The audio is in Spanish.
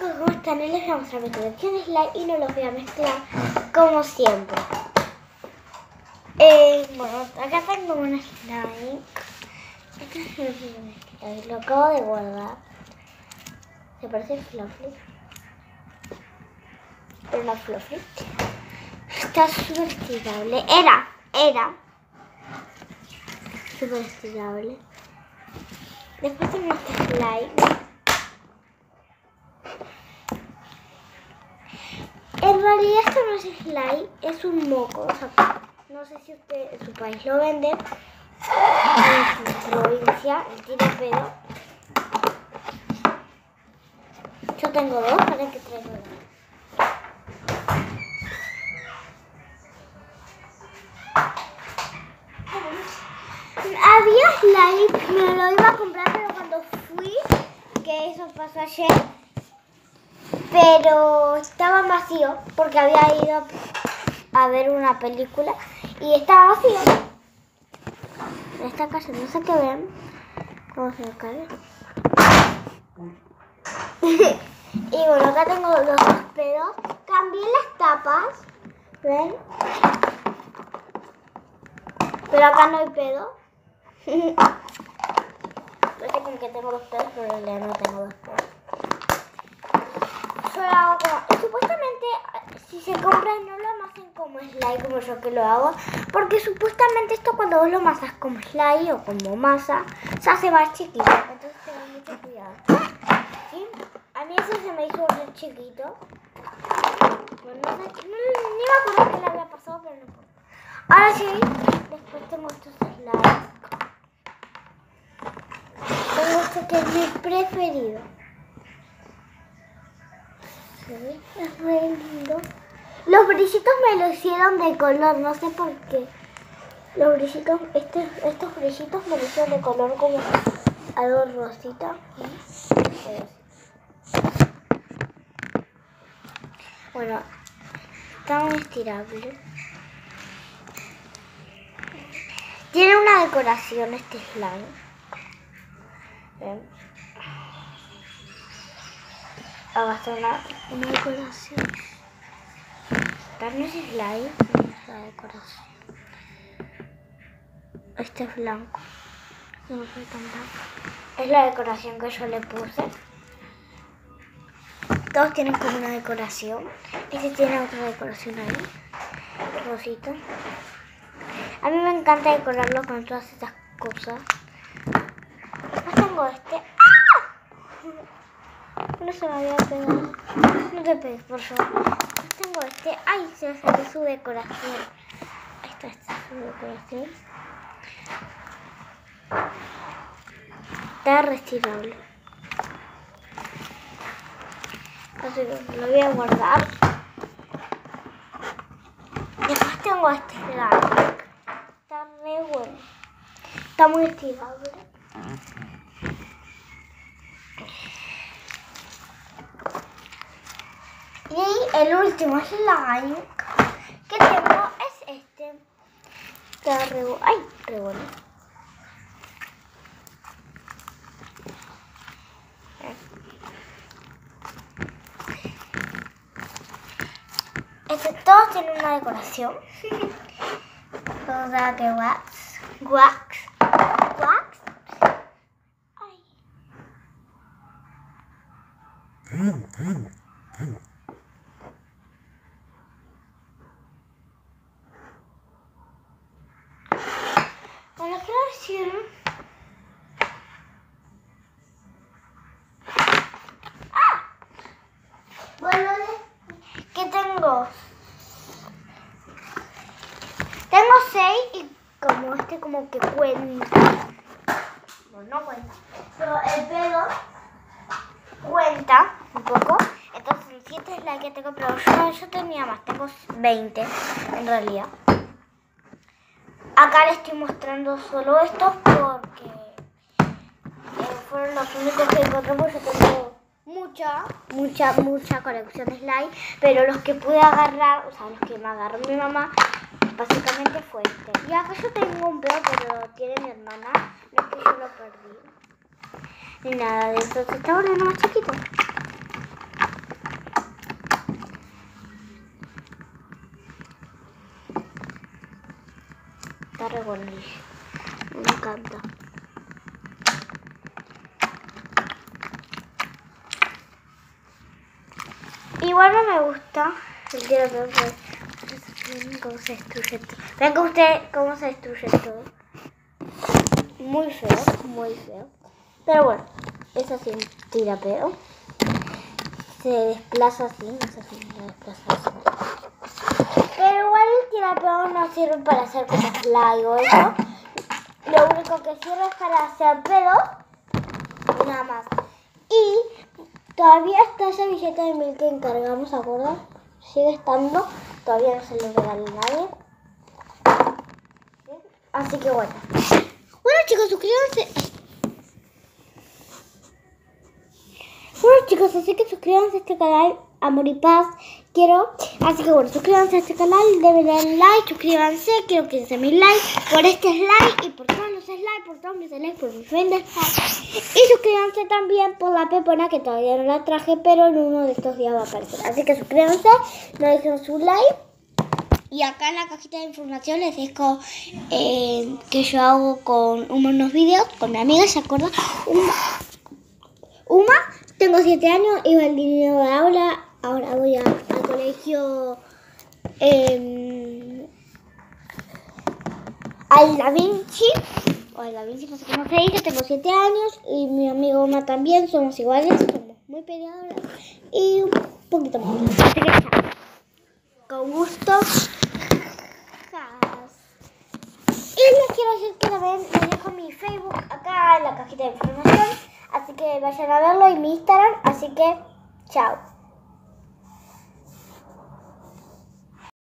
chicos, ¿cómo están? Hoy les voy a mostrar mi colección de slime y no los voy a mezclar como siempre. Bueno, acá tengo un slime. Este es el slime, lo acabo de guardar. Se parece fluffy, pero no fluffy. Está súper estirable. Era súper estirable. Después tengo este slime. En realidad esto no es slime, es un moco. O sea, no sé si usted en su país lo vende, en su provincia, el tiro pedo. Yo tengo dos, para que traigo dos. Había slime, me lo iba a comprar, pero cuando fui, que eso pasó ayer, pero estaba vacío porque había ido a ver una película y estaba vacío. En esta casa no sé qué ven, cómo se me cae. Y bueno, acá tengo los dos pedos. Cambié las tapas, ¿ven? Pero acá no hay pedo. Parece como que tengo dos pedos, pero en realidad no tengo dos pedos. Yo lo hago como... Supuestamente, si se compran, no lo amasen como slime, como yo que lo hago. Porque supuestamente esto cuando vos lo amasas como slime o como masa, se hace más chiquito. Entonces tengan mucho cuidado. ¿Sí? A mí ese se me hizo muy chiquito. Bueno, no sé, ni me acuerdo qué le había pasado, pero no importa. Ahora sí, después tengo estos slimes. Tengo este que es mi preferido. ¿Sí? Es muy lindo. Los brillitos me lo hicieron de color, no sé por qué. Los brillitos, estos brillitos me lo hicieron de color como algo rosita. Bueno, está muy estirable. Tiene una decoración este slime. ¿Ven? Hasta una decoración. También es slime. La decoración. Este es blanco. No soy tan blanco. Es la decoración que yo le puse. Todos tienen como una decoración. Este tiene otra decoración ahí. Rosita. A mí me encanta decorarlo con todas estas cosas. Después tengo este. ¡Ah! No se me había pegado. No te pegues, por favor. Después tengo este. ¡Ay! Se me salió su decoración. Esta es su decoración. Está reestirable. Así que lo voy a guardar. Después tengo este slime. Está re bueno. Está muy estirable. Y el último slime que tengo es este. Está re bueno. ¡Ay! Re bueno. Todos tienen una decoración. O sea que wax. Ay. Bueno, quiero decir... Bueno, que tengo 6 y como este como que cuenta. Bueno, no cuenta. Pero el pedo cuenta un poco. Entonces el 7 es la que tengo, pero yo tenía más, tengo 20 en realidad. Acá les estoy mostrando solo estos porque fueron los únicos que encontré, porque yo tengo mucha colección de slime, pero los que pude agarrar, o sea, los que me agarró mi mamá, básicamente fue este. Y acá yo tengo un pedo, pero tiene mi hermana, no es que yo lo perdí, ni nada de eso, se está volviendo más chiquito. siempre con él. Me encanta. Igual no me gusta el tirapeo pues. Miren cómo se destruye todo. Vean cómo se destruye todo. Muy feo, muy feo. Pero bueno, es así un tirapeo. Se desplaza así, no sé si se desplaza así. Pero igual el tirapeo no sirve para hacer como slime o eso. Lo único que sirve es para hacer pedos y nada más. Y todavía está esa billeta de 1000 que encargamos, ¿se acuerdan? Sigue estando, todavía no se lo regalé a nadie. ¿Sí? Así que bueno. Bueno chicos, suscríbanse. Bueno chicos, así que suscríbanse a este canal, Amor y Paz, así que bueno, suscríbanse a este canal, denle like, suscríbanse, quiero 15.000 likes por este slide y por todos los slides, por todos mis slides, por mis vendas. Y suscríbanse también por la pepona que todavía no la traje, pero en uno de estos días va a aparecer. Así que suscríbanse, no dejen su like. Y acá en la cajita de información les dejo que yo hago con unos videos con mi amiga, ¿se acuerdan? Uma, tengo 7 años, iba al dinero de aula, ahora voy al colegio al Da Vinci, o al Da Vinci, no sé cómo se dice, tengo 7 años y mi amigo Uma también, somos iguales, somos muy peleadoras y un poquito más. Así que chao. Con gusto. Y les quiero decir que también les dejo mi Facebook acá en la cajita de información. Así que vayan a verlo y mi Instagram. Así que, chao.